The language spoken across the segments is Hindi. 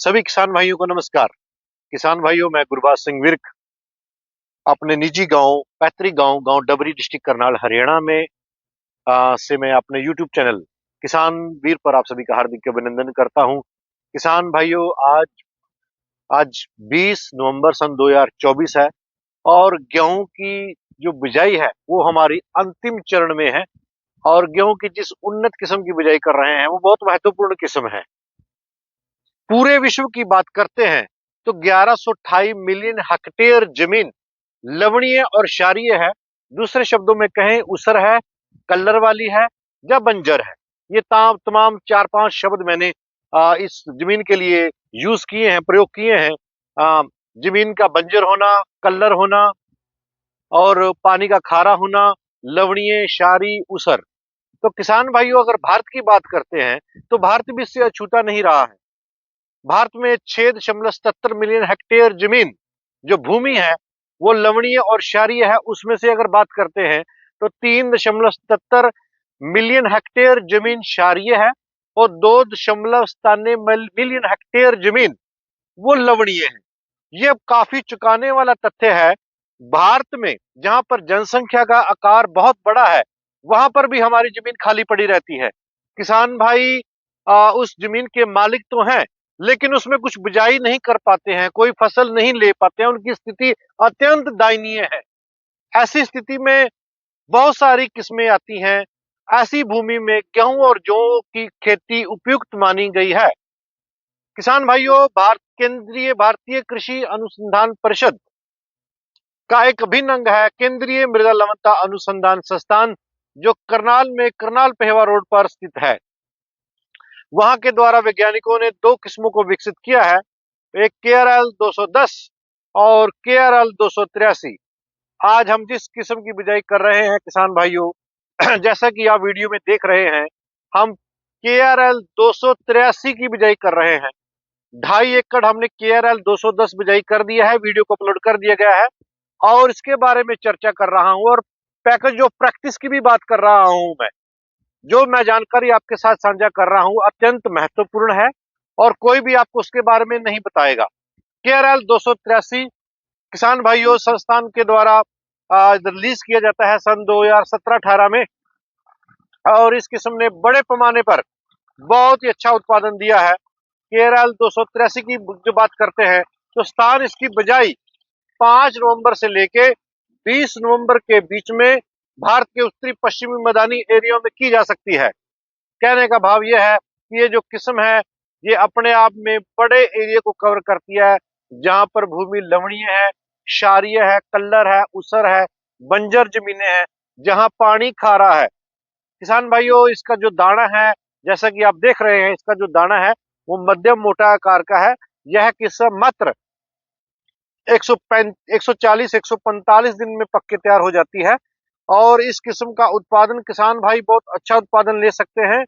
सभी किसान भाइयों को नमस्कार। किसान भाइयों, मैं गुरबाज सिंह विर्क अपने निजी गांव, पैतृक गांव डबरी, डिस्ट्रिक्ट करनाल, हरियाणा में से मैं अपने यूट्यूब चैनल किसान वीर पर आप सभी का हार्दिक अभिनंदन करता हूं। किसान भाइयों, आज आज 20 नवंबर सन 2024 है और गेहूं की जो बिजाई है वो हमारी अंतिम चरण में है। और गेहूं की जिस उन्नत किस्म की बिजाई कर रहे हैं वो बहुत महत्वपूर्ण किस्म है। पूरे विश्व की बात करते हैं तो 1128 मिलियन हेक्टेयर जमीन लवणीय और क्षारीय है। दूसरे शब्दों में कहें, ऊसर है, कल्लर वाली है या बंजर है। ये तमाम चार पांच शब्द मैंने इस जमीन के लिए यूज किए हैं, प्रयोग किए हैं। जमीन का बंजर होना, कल्लर होना और पानी का खारा होना, लवणीय, क्षारी, ऊसर। तो किसान भाइयों, अगर भारत की बात करते हैं तो भारत भी इससे अछूता नहीं रहा है। भारत में 6.77 मिलियन हेक्टेयर जमीन जो भूमि है वो लवणीय और क्षारीय है। उसमें से अगर बात करते हैं तो 3.77 मिलियन हेक्टेयर जमीन क्षारीय है और 2.97 मिलियन हेक्टेयर जमीन वो लवणीय है। ये काफी चौंकाने वाला तथ्य है। भारत में जहां पर जनसंख्या का आकार बहुत बड़ा है वहां पर भी हमारी जमीन खाली पड़ी रहती है। किसान भाई उस जमीन के मालिक तो हैं, लेकिन उसमें कुछ बिजाई नहीं कर पाते हैं, कोई फसल नहीं ले पाते हैं। उनकी स्थिति अत्यंत दयनीय है। ऐसी स्थिति में बहुत सारी किस्में आती हैं। ऐसी भूमि में गेहूं और जौ की खेती उपयुक्त मानी गई है। किसान भाइयों, भारतीय कृषि अनुसंधान परिषद का एक अभिन्न अंग है केंद्रीय मृदा लवणता अनुसंधान संस्थान, जो करनाल में करनाल पेहवा रोड पर स्थित है। वहां के द्वारा वैज्ञानिकों ने दो किस्मों को विकसित किया है, एक KRL 210 और KRL 283। आज हम जिस किस्म की बिजाई कर रहे हैं किसान भाइयों, जैसा कि आप वीडियो में देख रहे हैं, हम KRL 283 की बिजाई कर रहे हैं। 2.5 एकड़ हमने KRL 210 बिजाई कर दिया है, वीडियो को अपलोड कर दिया गया है और इसके बारे में चर्चा कर रहा हूं और पैकेज ऑफ प्रैक्टिस की भी बात कर रहा हूं। जो मैं जानकारी आपके साथ साझा कर रहा हूं अत्यंत महत्वपूर्ण है और कोई भी आपको उसके बारे में नहीं बताएगा। KRL 283 किसान भाइयों संस्थान के द्वारा रिलीज किया जाता है सन 2017-18 में और इस किस्म ने बड़े पैमाने पर बहुत ही अच्छा उत्पादन दिया है। KRL 283 की जो बात करते हैं तो स्थान इसकी बिजाई 5 नवंबर से लेके 20 नवंबर के बीच में भारत के उत्तरी पश्चिमी मैदानी एरिया में की जा सकती है। कहने का भाव यह है कि ये जो किस्म है ये अपने आप में बड़े एरिया को कवर करती है, जहां पर भूमि लवणीय है, क्षारीय है, कल्लर है, ऊसर है, बंजर जमीनें हैं, जहां पानी खारा है। किसान भाइयों, इसका जो दाना है, जैसा कि आप देख रहे हैं, इसका जो दाना है वो मध्यम मोटा आकार का है। यह किस्म मात्र 140-145 दिन में पक के तैयार हो जाती है और इस किस्म का उत्पादन किसान भाई बहुत अच्छा उत्पादन ले सकते हैं।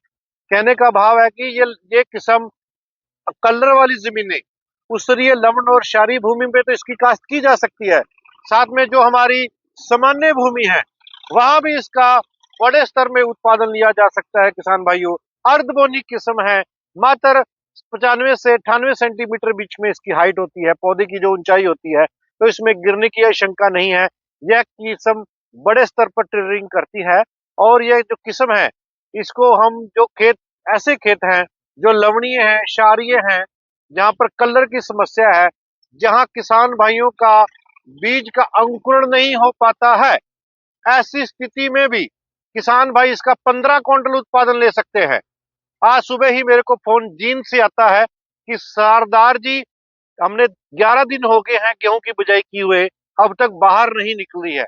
कहने का भाव है कि ये किस्म कलर वाली जमीनें, ऊसरीय, लवण और क्षारीय भूमि में तो इसकी काश्त की जा सकती है। साथ में जो हमारी सामान्य भूमि है वहां भी इसका बड़े स्तर में उत्पादन लिया जा सकता है। किसान भाइयों, अर्धबोनी किस्म है, मात्र 95 से 98 सेंटीमीटर बीच में इसकी हाइट होती है, पौधे की जो ऊंचाई होती है, तो इसमें गिरने की आशंका नहीं है। यह किस्म बड़े स्तर पर ट्रेडिंग करती है और यह जो किस्म है इसको हम जो खेत, ऐसे खेत हैं जो लवणीय हैं, क्षारीय हैं, जहां पर कलर की समस्या है, जहां किसान भाइयों का बीज का अंकुरण नहीं हो पाता है, ऐसी स्थिति में भी किसान भाई इसका 15 क्विंटल उत्पादन ले सकते हैं। आज सुबह ही मेरे को फोन जींद से आता है कि सरदार जी, हमने 11 दिन हो गए हैं गेहूं की बिजाई किए हुए, अब तक बाहर नहीं निकली है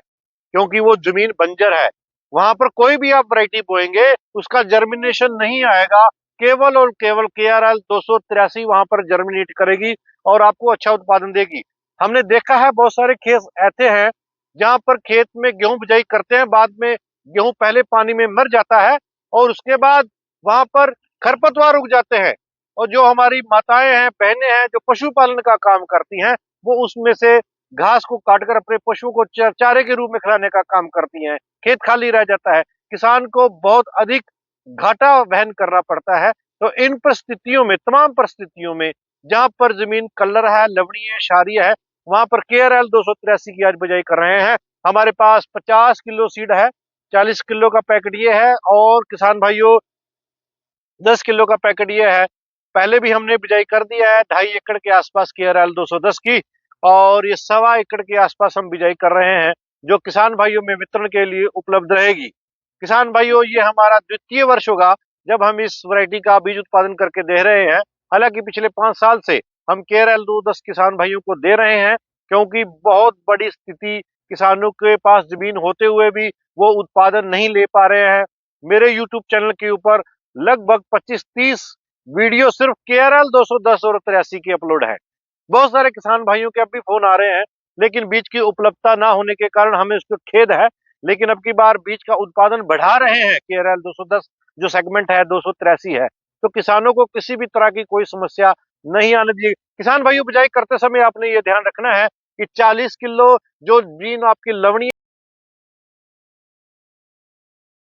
क्योंकि वो जमीन बंजर है। वहां पर कोई भी आप वैरायटी बोएंगे उसका जर्मिनेशन नहीं आएगा, केवल और केवल KRL 283 वहां पर जर्मिनेट करेगी और आपको अच्छा उत्पादन देगी। हमने देखा है बहुत सारे खेत ऐसे हैं जहां पर खेत में गेहूं बिजाई करते हैं, बाद में गेहूं पहले पानी में मर जाता है और उसके बाद वहां पर खरपतवार उग जाते हैं और जो हमारी माताएं हैं, बहनें हैं, जो पशुपालन का काम करती हैं, वो उसमें से घास को काटकर अपने पशुओं को चारे के रूप में खिलाने का काम करती हैं। खेत खाली रह जाता है, किसान को बहुत अधिक घाटा वहन करना पड़ता है। तो इन परिस्थितियों में, तमाम परिस्थितियों में जहां पर जमीन कलर है, लवणीय है, क्षारीय है, वहां पर KRL 283 की आज बिजाई कर रहे हैं। हमारे पास 50 किलो सीड है, 40 किलो का पैकेट ये है, और किसान भाइयों 10 किलो का पैकेट ये है। पहले भी हमने बिजाई कर दिया है 2.5 एकड़ के आसपास KRL 210 की, और ये 1.25 एकड़ के आसपास हम बिजाई कर रहे हैं, जो किसान भाइयों में वितरण के लिए उपलब्ध रहेगी। किसान भाइयों, ये हमारा द्वितीय वर्ष होगा जब हम इस वैरायटी का बीज उत्पादन करके दे रहे हैं। हालांकि पिछले 5 साल से हम KRL 210 किसान भाइयों को दे रहे हैं, क्योंकि बहुत बड़ी स्थिति, किसानों के पास जमीन होते हुए भी वो उत्पादन नहीं ले पा रहे हैं। मेरे YouTube चैनल के ऊपर लगभग 25-30 वीडियो सिर्फ KRL 210 और 83 की अपलोड है। बहुत सारे किसान भाइयों के अब भी फोन आ रहे हैं, लेकिन बीज की उपलब्धता ना होने के कारण हमें उसको खेद है। लेकिन अब की बार बीज का उत्पादन बढ़ा रहे हैं। KRL 210 जो सेगमेंट है 283 है, तो किसानों को किसी भी तरह की कोई समस्या नहीं आने दी। किसान भाइयों, बिजाई करते समय आपने ये ध्यान रखना है कि 40 किलो जो बीन आपकी लवणी